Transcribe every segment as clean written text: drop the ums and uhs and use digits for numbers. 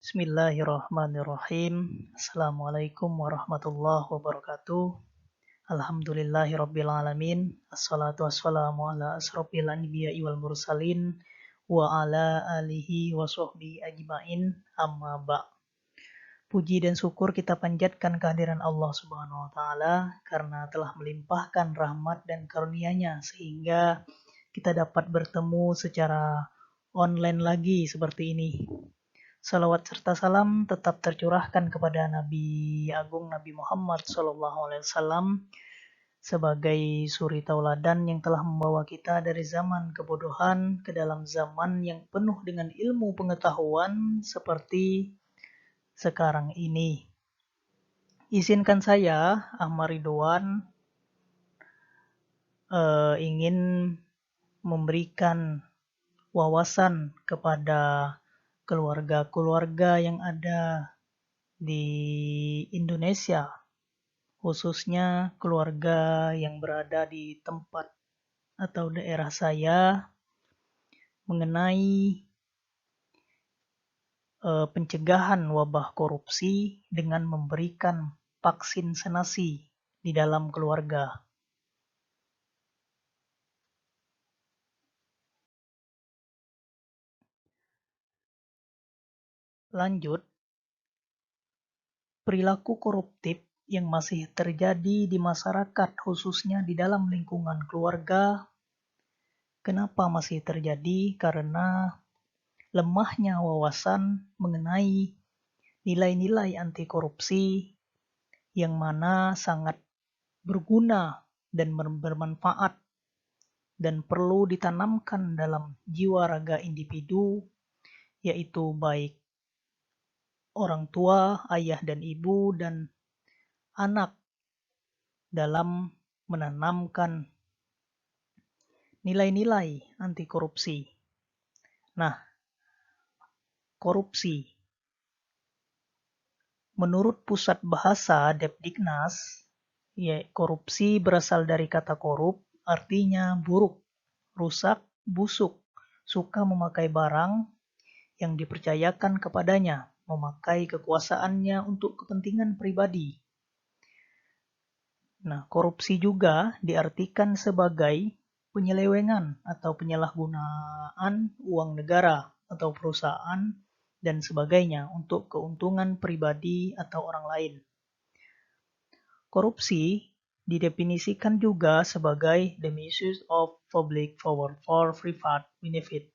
Bismillahirrahmanirrahim. Assalamualaikum warahmatullahi wabarakatuh. Alhamdulillahirabbil alamin. Assalatu wassalamu ala asrofil anbiya'i wal mursalin wa ala alihi wa sahbihi ajmain. Amma ba'. Puji dan syukur kita panjatkan kehadiran Allah Subhanahu wa taala karena telah melimpahkan rahmat dan karunia-Nya sehingga kita dapat bertemu secara online lagi seperti ini. Salawat serta salam tetap tercurahkan kepada Nabi Agung Nabi Muhammad SAW sebagai suri tauladan yang telah membawa kita dari zaman kebodohan ke dalam zaman yang penuh dengan ilmu pengetahuan seperti sekarang ini. Izinkan saya, Ahmad Ridwan, ingin memberikan wawasan kepada keluarga-keluarga yang ada di Indonesia, khususnya keluarga yang berada di tempat atau daerah saya, mengenai pencegahan wabah korupsi dengan memberikan vaksin senasi di dalam keluarga. Lanjut, perilaku koruptif yang masih terjadi di masyarakat khususnya di dalam lingkungan keluarga. Kenapa masih terjadi? Karena lemahnya wawasan mengenai nilai-nilai anti korupsi yang mana sangat berguna dan bermanfaat dan perlu ditanamkan dalam jiwa raga individu, yaitu baik orang tua, ayah dan ibu, dan anak dalam menanamkan nilai-nilai anti korupsi. Nah, korupsi. Menurut Pusat Bahasa Depdiknas, korupsi berasal dari kata korup, artinya buruk, rusak, busuk, suka memakai barang yang dipercayakan kepadanya, memakai kekuasaannya untuk kepentingan pribadi. Nah, korupsi juga diartikan sebagai penyelewengan atau penyalahgunaan uang negara atau perusahaan dan sebagainya untuk keuntungan pribadi atau orang lain. Korupsi didefinisikan juga sebagai the misuse of public power for private benefit.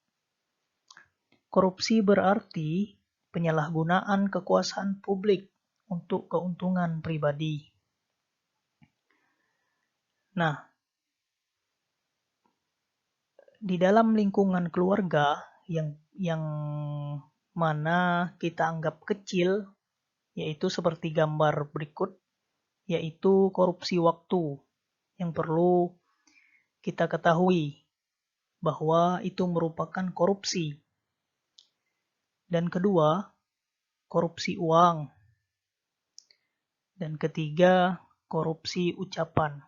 Korupsi berarti penyalahgunaan kekuasaan publik untuk keuntungan pribadi. Nah, di dalam lingkungan keluarga yang mana kita anggap kecil, yaitu seperti gambar berikut, yaitu korupsi waktu yang perlu kita ketahui bahwa itu merupakan korupsi. Dan kedua, korupsi uang. Dan ketiga, korupsi ucapan.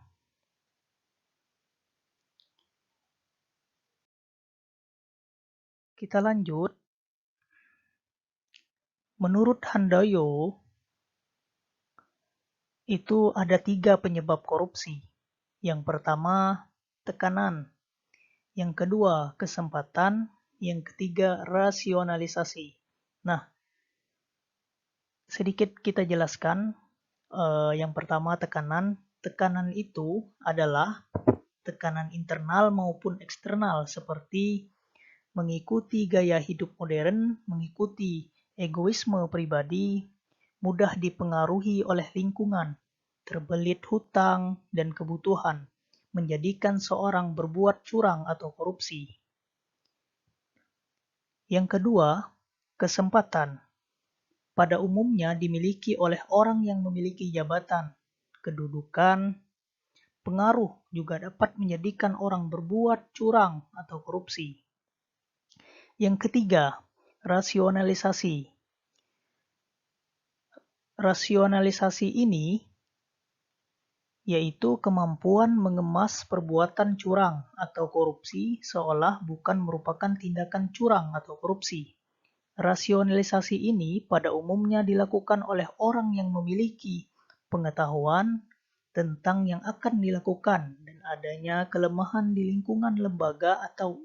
Kita lanjut. Menurut Handoyo, itu ada 3 penyebab korupsi. Yang pertama, tekanan. Yang kedua, kesempatan. Yang ketiga, rasionalisasi. Nah, sedikit kita jelaskan. Yang pertama, tekanan. Tekanan itu adalah tekanan internal maupun eksternal seperti mengikuti gaya hidup modern, mengikuti egoisme pribadi, mudah dipengaruhi oleh lingkungan, terbelit hutang dan kebutuhan, menjadikan seorang berbuat curang atau korupsi. Yang kedua, kesempatan. Pada umumnya dimiliki oleh orang yang memiliki jabatan, kedudukan, pengaruh juga dapat menjadikan orang berbuat curang atau korupsi. Yang ketiga, rasionalisasi. Rasionalisasi ini yaitu kemampuan mengemas perbuatan curang atau korupsi seolah bukan merupakan tindakan curang atau korupsi. Rasionalisasi ini pada umumnya dilakukan oleh orang yang memiliki pengetahuan tentang yang akan dilakukan dan adanya kelemahan di lingkungan lembaga atau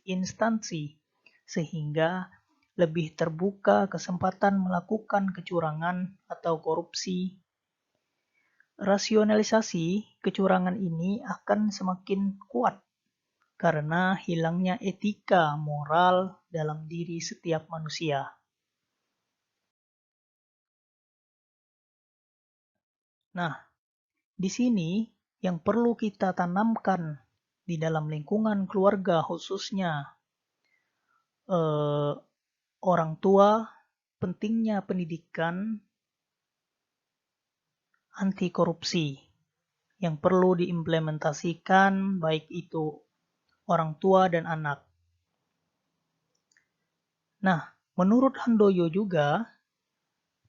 instansi, sehingga lebih terbuka kesempatan melakukan kecurangan atau korupsi. Rasionalisasi kecurangan ini akan semakin kuat karena hilangnya etika moral dalam diri setiap manusia. Nah, di sini yang perlu kita tanamkan di dalam lingkungan keluarga khususnya orang tua, pentingnya pendidikan anti korupsi yang perlu diimplementasikan baik itu orang tua dan anak. Nah, menurut Handoyo juga,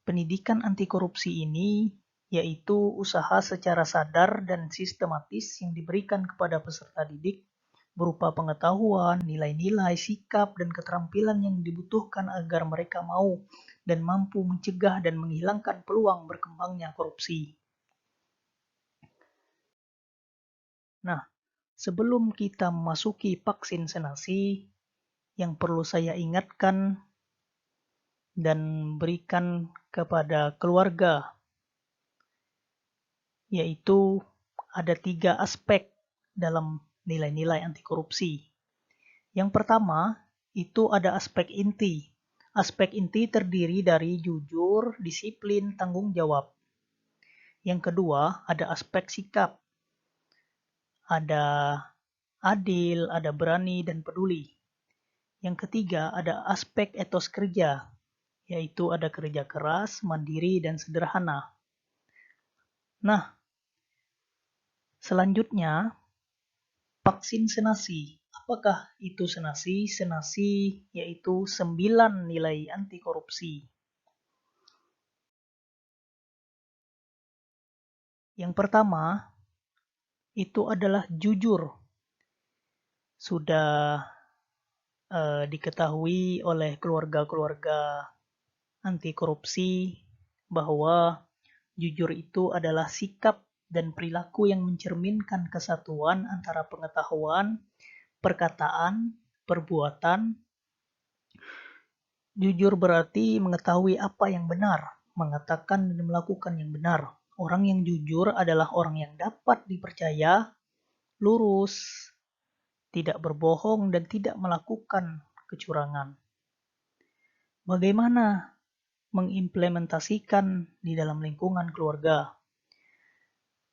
pendidikan anti korupsi ini yaitu usaha secara sadar dan sistematis yang diberikan kepada peserta didik berupa pengetahuan, nilai-nilai, sikap, dan keterampilan yang dibutuhkan agar mereka mau dan mampu mencegah dan menghilangkan peluang berkembangnya korupsi. Nah, sebelum kita memasuki vaksinasi, yang perlu saya ingatkan dan berikan kepada keluarga, yaitu ada 3 aspek dalam nilai-nilai anti korupsi. Yang pertama, itu ada aspek inti. Aspek inti terdiri dari jujur, disiplin, tanggung jawab. Yang kedua, ada aspek sikap. Ada adil, ada berani, dan peduli. Yang ketiga, ada aspek etos kerja, yaitu ada kerja keras, mandiri, dan sederhana. Nah, selanjutnya, vaksin senasi. Apakah itu senasi? Senasi yaitu 9 nilai anti korupsi. Yang pertama, itu adalah jujur. Sudah diketahui oleh keluarga-keluarga anti korupsi bahwa jujur itu adalah sikap dan perilaku yang mencerminkan kesatuan antara pengetahuan, perkataan, perbuatan. Jujur berarti mengetahui apa yang benar, mengatakan dan melakukan yang benar. Orang yang jujur adalah orang yang dapat dipercaya, lurus, tidak berbohong, dan tidak melakukan kecurangan. Bagaimana mengimplementasikan di dalam lingkungan keluarga?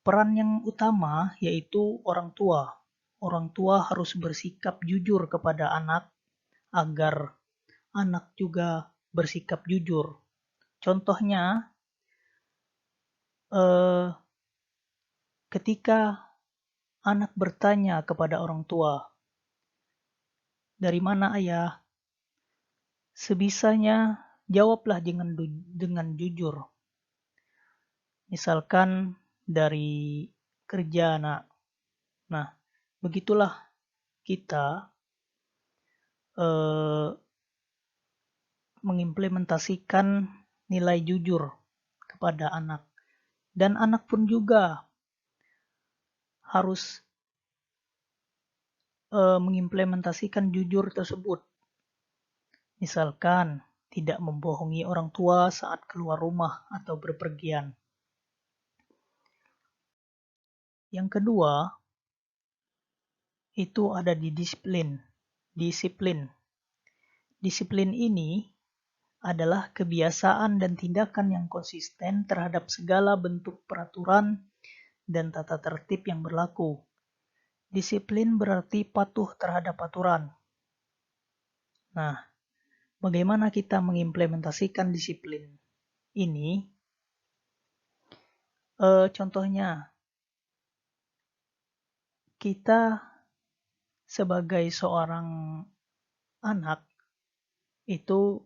Peran yang utama yaitu orang tua. Orang tua harus bersikap jujur kepada anak agar anak juga bersikap jujur. Contohnya, ketika anak bertanya kepada orang tua, "Dari mana ayah?" Sebisanya jawablah dengan jujur. Misalkan dari kerja, Nak. Nah, begitulah kita mengimplementasikan nilai jujur kepada anak. Dan anak pun juga harus mengimplementasikan jujur tersebut. Misalkan, tidak membohongi orang tua saat keluar rumah atau berpergian. Yang kedua, itu ada di disiplin. Disiplin ini adalah kebiasaan dan tindakan yang konsisten terhadap segala bentuk peraturan dan tata tertib yang berlaku. Disiplin berarti patuh terhadap aturan. Nah, bagaimana kita mengimplementasikan disiplin ini? Contohnya, kita sebagai seorang anak itu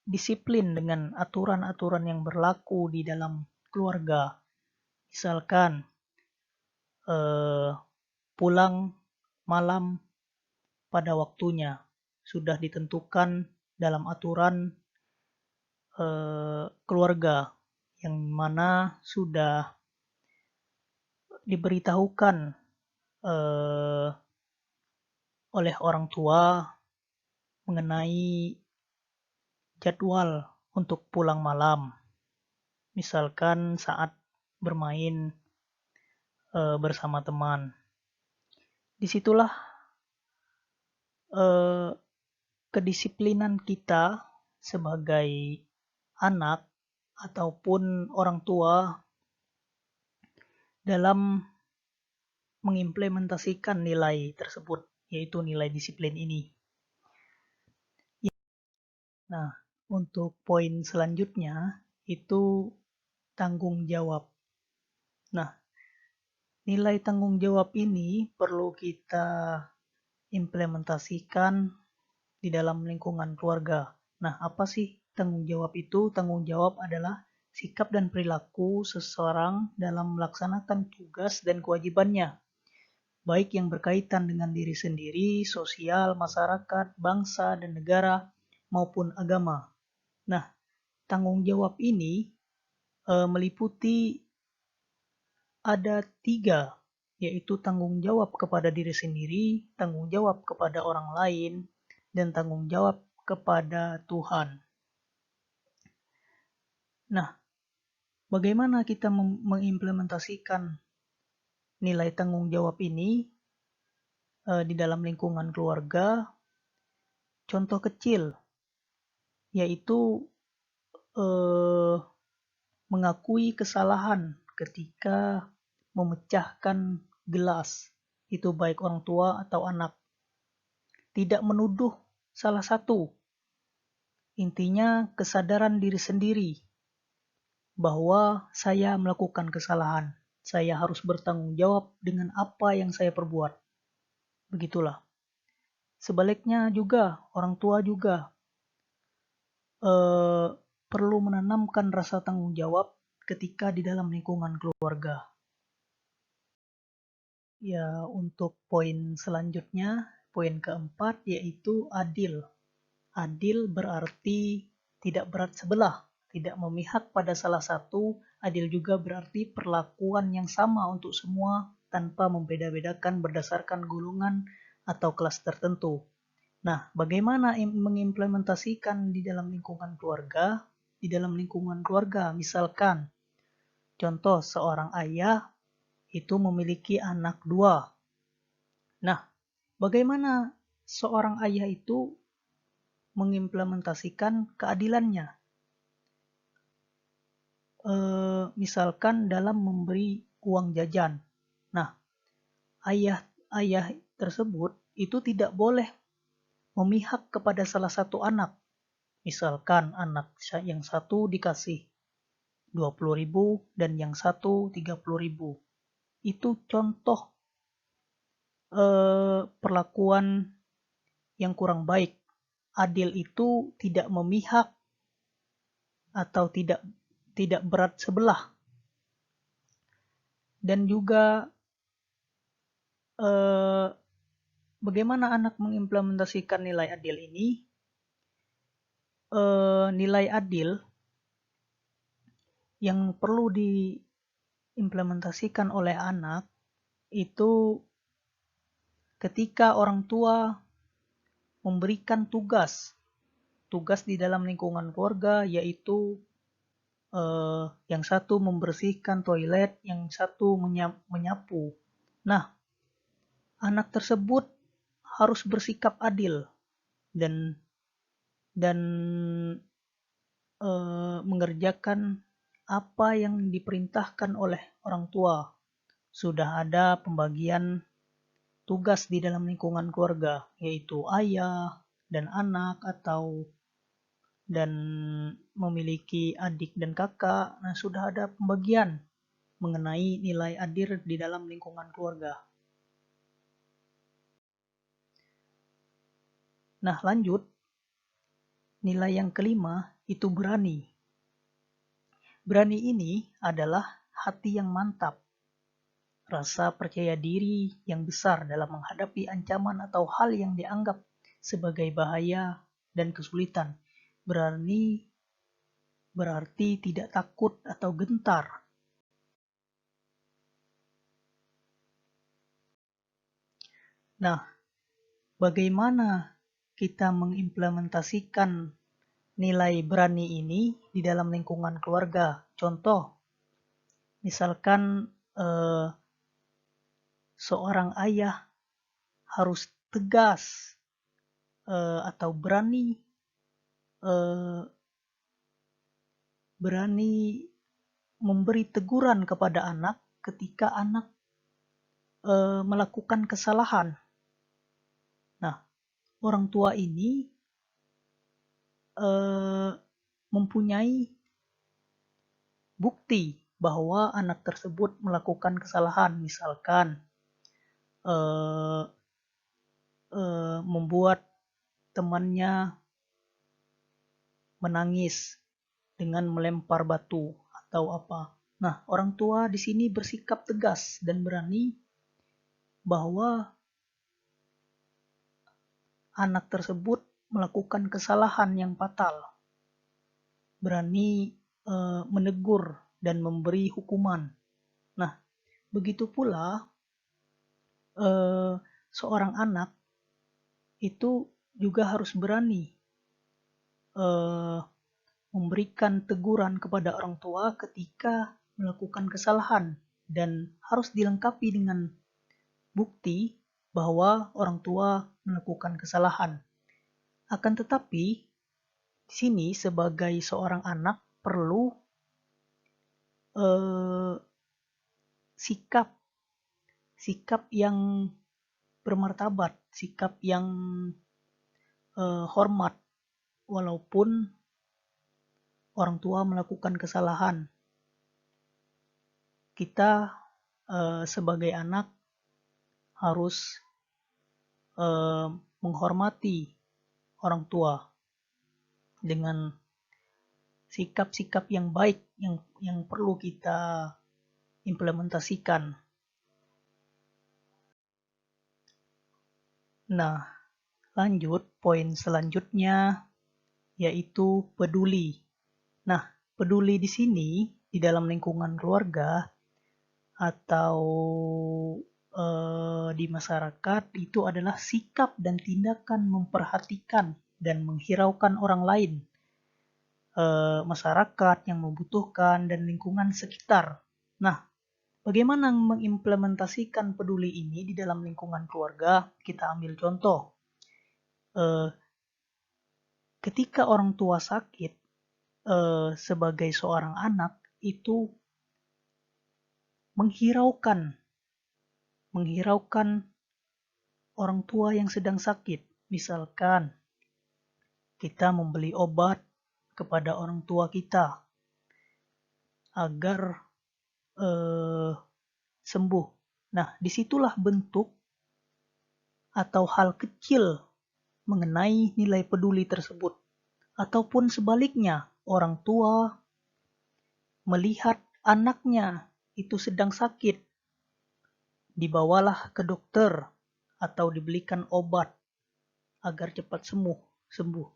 disiplin dengan aturan-aturan yang berlaku di dalam keluarga. Misalkan pulang malam pada waktunya sudah ditentukan dalam aturan keluarga yang mana sudah diberitahukan oleh orang tua mengenai jadwal untuk pulang malam. Misalkan saat bermain bersama teman. Disitulah kedisiplinan kita sebagai anak ataupun orang tua dalam mengimplementasikan nilai tersebut, yaitu nilai disiplin ini. Nah, untuk poin selanjutnya itu tanggung jawab. Nah, nilai tanggung jawab ini perlu kita implementasikan di dalam lingkungan keluarga. Nah, apa sih tanggung jawab itu? Tanggung jawab adalah sikap dan perilaku seseorang dalam melaksanakan tugas dan kewajibannya, baik yang berkaitan dengan diri sendiri, sosial, masyarakat, bangsa, dan negara, maupun agama. Nah, tanggung jawab ini meliputi ada 3, yaitu tanggung jawab kepada diri sendiri, tanggung jawab kepada orang lain, dan tanggung jawab kepada Tuhan. Nah, bagaimana kita mengimplementasikan nilai tanggung jawab ini di dalam lingkungan keluarga? Contoh kecil, yaitu mengakui kesalahan ketika memecahkan gelas, itu baik orang tua atau anak. Tidak menuduh salah satu. Intinya kesadaran diri sendiri bahwa saya melakukan kesalahan. Saya harus bertanggung jawab dengan apa yang saya perbuat. Begitulah. Sebaliknya juga, orang tua juga perlu menanamkan rasa tanggung jawab ketika di dalam lingkungan keluarga. Ya, untuk poin selanjutnya, poin keempat yaitu adil. Adil berarti tidak berat sebelah, tidak memihak pada salah satu. Adil juga berarti perlakuan yang sama untuk semua tanpa membeda-bedakan berdasarkan golongan atau kelas tertentu. Nah, bagaimana mengimplementasikan di dalam lingkungan keluarga? Di dalam lingkungan keluarga, misalkan, contoh seorang ayah itu memiliki anak 2. Nah, bagaimana seorang ayah itu mengimplementasikan keadilannya? Misalkan dalam memberi uang jajan. Nah, ayah tersebut itu tidak boleh memihak kepada salah satu anak. Misalkan anak yang satu dikasih 20.000 dan yang satu 30.000. Itu contoh perlakuan yang kurang baik. Adil itu tidak memihak atau tidak berat sebelah. Dan juga bagaimana anak mengimplementasikan nilai adil ini? Nilai adil yang perlu diimplementasikan oleh anak itu ketika orang tua memberikan tugas di dalam lingkungan keluarga, yaitu yang satu membersihkan toilet, yang satu menyapu. Nah, anak tersebut harus bersikap adil dan mengerjakan apa yang diperintahkan oleh orang tua. Sudah ada pembagian tugas di dalam lingkungan keluarga, yaitu ayah dan anak dan memiliki adik dan kakak. Nah, sudah ada pembagian mengenai nilai adil di dalam lingkungan keluarga. Nah, lanjut. Nilai yang kelima itu berani. Berani ini adalah hati yang mantap, rasa percaya diri yang besar dalam menghadapi ancaman atau hal yang dianggap sebagai bahaya dan kesulitan. Berarti tidak takut atau gentar. Nah, bagaimana kita mengimplementasikan nilai berani ini di dalam lingkungan keluarga? Contoh, misalkan seorang ayah harus tegas atau berani memberi teguran kepada anak ketika anak melakukan kesalahan. Nah, orang tua ini mempunyai bukti bahwa anak tersebut melakukan kesalahan, misalkan membuat temannya menangis dengan melempar batu atau apa. Nah, orang tua di sini bersikap tegas dan berani bahwa anak tersebut melakukan kesalahan yang fatal. Berani menegur dan memberi hukuman. Nah, begitu pula seorang anak itu juga harus berani memberikan teguran kepada orang tua ketika melakukan kesalahan dan harus dilengkapi dengan bukti bahwa orang tua melakukan kesalahan. Akan tetapi di sini sebagai seorang anak perlu sikap yang bermartabat, sikap yang hormat walaupun orang tua melakukan kesalahan. Kita sebagai anak harus menghormati orang tua dengan sikap-sikap yang baik yang perlu kita implementasikan. Nah, lanjut poin selanjutnya yaitu peduli. Nah, peduli di sini di dalam lingkungan keluarga atau di masyarakat itu adalah sikap dan tindakan memperhatikan dan menghiraukan orang lain, masyarakat yang membutuhkan dan lingkungan sekitar. Nah, bagaimana mengimplementasikan peduli ini di dalam lingkungan keluarga? Kita ambil contoh. Ketika orang tua sakit, sebagai seorang anak itu menghiraukan orang tua yang sedang sakit. Misalkan kita membeli obat kepada orang tua kita agar sembuh. Nah, disitulah bentuk atau hal kecil mengenai nilai peduli tersebut. Ataupun sebaliknya, orang tua melihat anaknya itu sedang sakit, dibawalah ke dokter atau dibelikan obat agar cepat sembuh.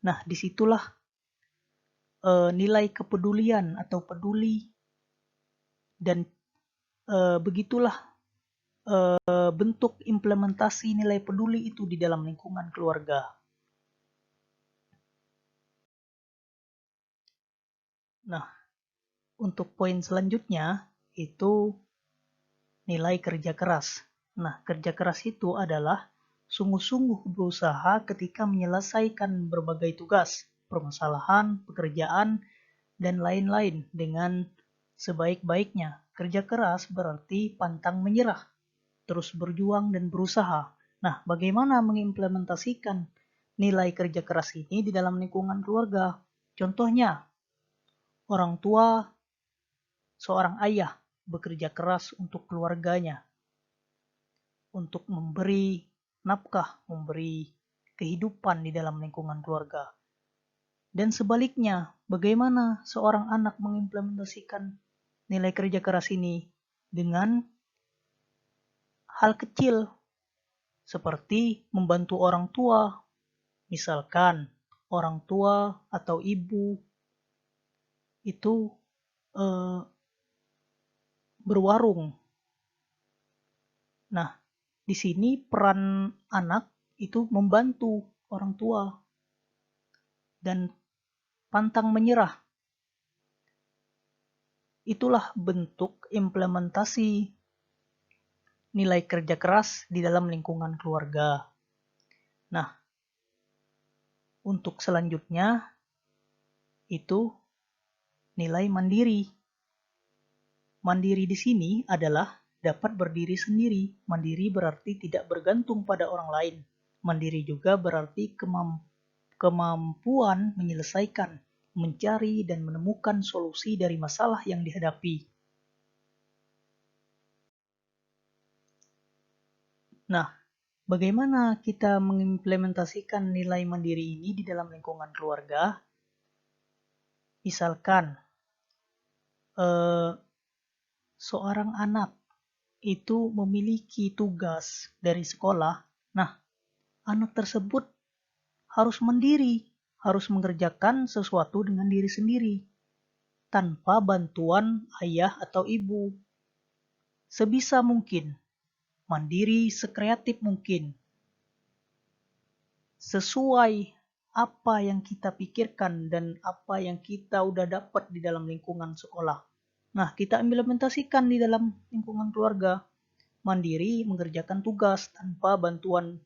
Nah, disitulah nilai kepedulian atau peduli dan begitulah bentuk implementasi nilai peduli itu di dalam lingkungan keluarga. Nah, untuk poin selanjutnya itu nilai kerja keras. Nah, kerja keras itu adalah sungguh-sungguh berusaha ketika menyelesaikan berbagai tugas, permasalahan, pekerjaan, dan lain-lain dengan sebaik-baiknya. Kerja keras berarti pantang menyerah, terus berjuang dan berusaha. Nah, bagaimana mengimplementasikan nilai kerja keras ini di dalam lingkungan keluarga? Contohnya, orang tua, seorang ayah bekerja keras untuk keluarganya, untuk memberi nafkah, memberi kehidupan di dalam lingkungan keluarga. Dan sebaliknya, bagaimana seorang anak mengimplementasikan nilai kerja keras ini dengan hal kecil seperti membantu orang tua, misalkan orang tua atau ibu itu berwarung. Nah, di sini peran anak itu membantu orang tua dan pantang menyerah. Itulah bentuk implementasi nilai kerja keras di dalam lingkungan keluarga. Nah, untuk selanjutnya itu nilai mandiri. Mandiri di sini adalah dapat berdiri sendiri. Mandiri berarti tidak bergantung pada orang lain. Mandiri juga berarti kemampuan menyelesaikan, mencari dan menemukan solusi dari masalah yang dihadapi. Nah, bagaimana kita mengimplementasikan nilai mandiri ini di dalam lingkungan keluarga? Misalkan, seorang anak itu memiliki tugas dari sekolah. Nah, anak tersebut harus mandiri, harus mengerjakan sesuatu dengan diri sendiri, tanpa bantuan ayah atau ibu. Sebisa mungkin, mandiri sekreatif mungkin, sesuai apa yang kita pikirkan dan apa yang kita udah dapat di dalam lingkungan sekolah. Nah, kita implementasikan di dalam lingkungan keluarga. Mandiri mengerjakan tugas tanpa bantuan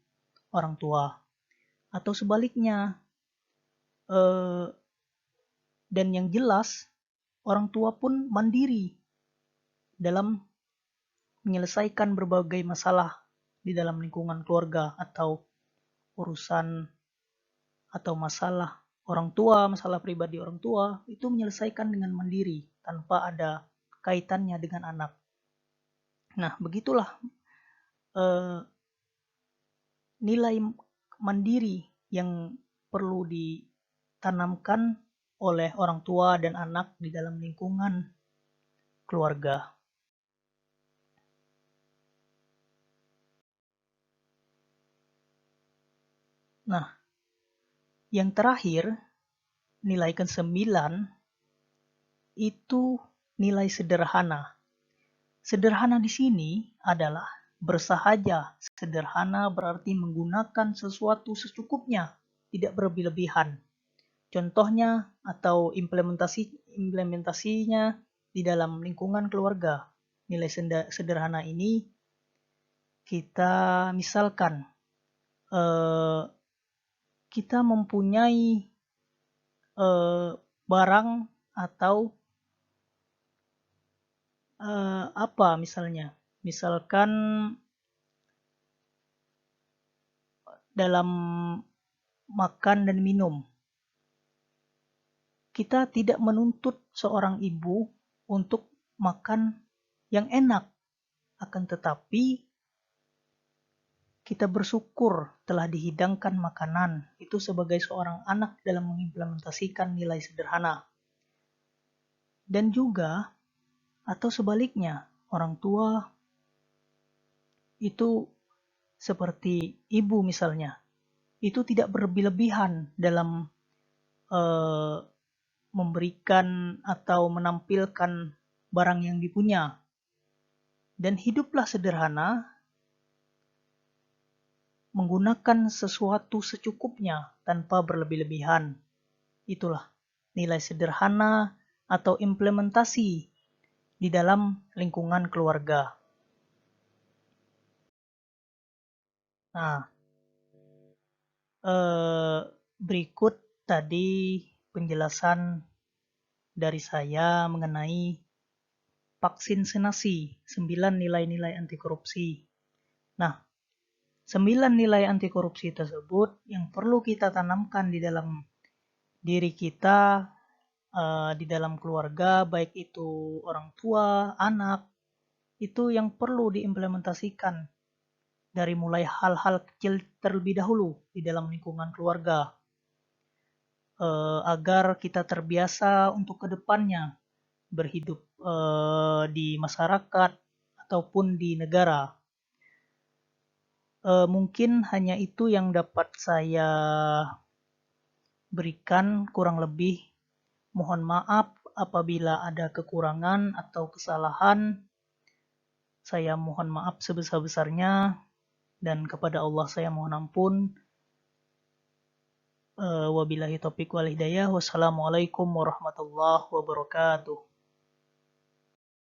orang tua. Atau sebaliknya. Dan yang jelas, orang tua pun mandiri dalam menyelesaikan berbagai masalah di dalam lingkungan keluarga atau urusan atau masalah orang tua, masalah pribadi orang tua, itu menyelesaikan dengan mandiri tanpa ada kaitannya dengan anak. Nah, begitulah nilai mandiri yang perlu ditanamkan oleh orang tua dan anak di dalam lingkungan keluarga. Nah, yang terakhir, nilai ke-9 itu nilai sederhana. Sederhana di sini adalah bersahaja. Sederhana berarti menggunakan sesuatu secukupnya, tidak berlebih-lebihan. Contohnya atau implementasinya di dalam lingkungan keluarga. Nilai sederhana ini kita misalkan kita mempunyai barang atau apa misalnya? Misalkan dalam makan dan minum. Kita tidak menuntut seorang ibu untuk makan yang enak. Akan tetapi kita bersyukur telah dihidangkan makanan. Itu sebagai seorang anak dalam mengimplementasikan nilai sederhana. Dan juga atau sebaliknya, orang tua itu seperti ibu misalnya, itu tidak berlebih-lebihan dalam memberikan atau menampilkan barang yang dipunya. Dan hiduplah sederhana, menggunakan sesuatu secukupnya tanpa berlebih-lebihan. Itulah nilai sederhana atau implementasi di dalam lingkungan keluarga. Nah, berikut tadi penjelasan dari saya mengenai vaksinasi 9 nilai-nilai anti korupsi. Nah, 9 nilai anti korupsi tersebut yang perlu kita tanamkan di dalam diri kita, di dalam keluarga, baik itu orang tua, anak, itu yang perlu diimplementasikan dari mulai hal-hal kecil terlebih dahulu di dalam lingkungan keluarga, agar kita terbiasa untuk kedepannya berhidup di masyarakat ataupun di negara. Mungkin hanya itu yang dapat saya berikan. Kurang lebih mohon maaf apabila ada kekurangan atau kesalahan. Saya mohon maaf sebesar-besarnya, dan kepada Allah saya mohon ampun. Wabillahi taufiq wal hidayah. Wassalamualaikum warahmatullahi wabarakatuh.